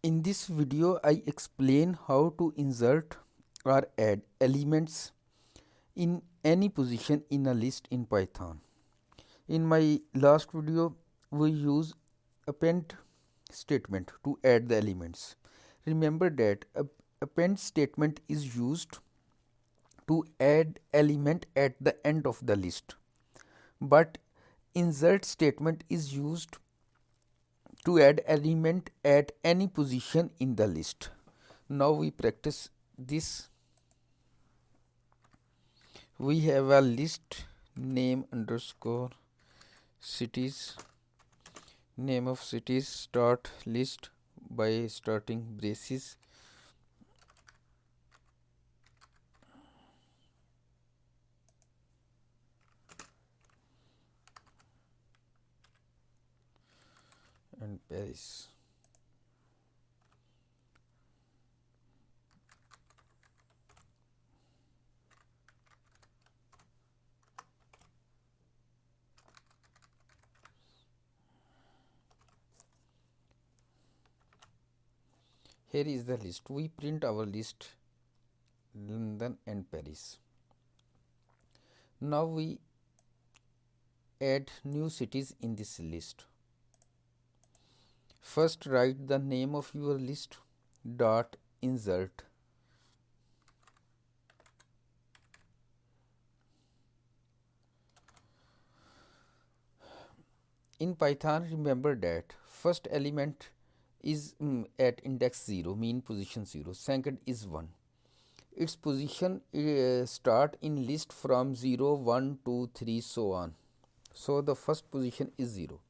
In this video, I explain how to insert or add elements in any position in a list in Python. In my last video, we use append statement to add the elements. Remember that append statement is used to add element at the end of the list, but insert statement is used to add element at any position in the list. Now we practice this. We have a list name underscore cities, name of cities, start list by starting braces, and Paris. Here is the list. We print our list London and Paris. Now we add new cities in this list. First write the name of your list dot insert. In Python, remember that first element is at index 0, mean position 0, second is 1. Its position start in list from 0, 1, 2, 3, so on. So the first position is 0.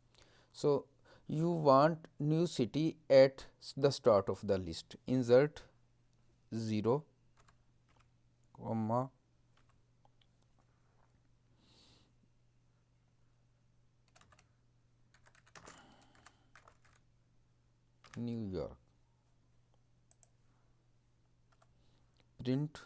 So you want new city at the start of the list. Insert 0, comma, New York. Print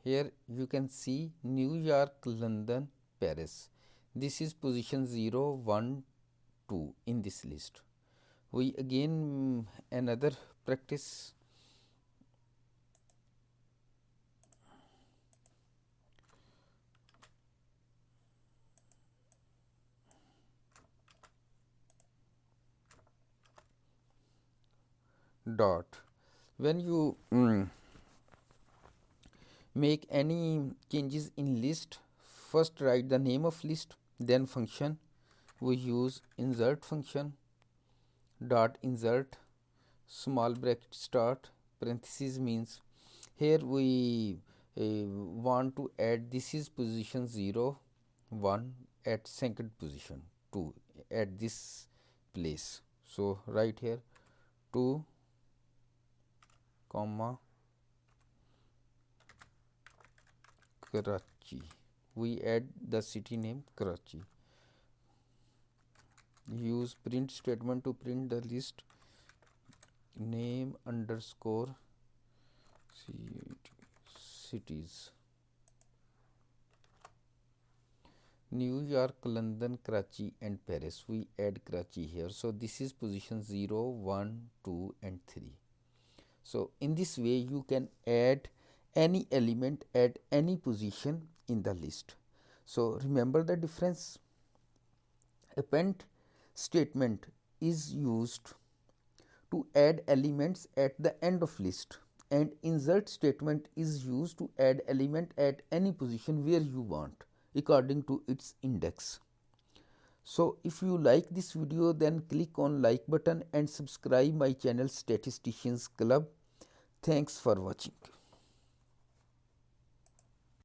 here you can see New York, London, Paris. This is position 0, 1, 2 in this list. We again another practice. Dot. When you make any changes in list, first write the name of list, then function. We use insert function dot insert small bracket start parenthesis means here we want to add this is position 0, 1 at second position 2 at this place. So write here 2, comma, Karachi. We add the city name Karachi. Use print statement to print the list name underscore cities. New York, London, Karachi and Paris. We add Karachi here. So this is position 0, 1, 2 and 3. So in this way you can add any element at any position in the list. So remember the difference. Append statement is used to add elements at the end of list, and insert statement is used to add element at any position where you want according to its index. So if you like this video, then click on like button and subscribe my channel Statisticians Club. Thanks for watching.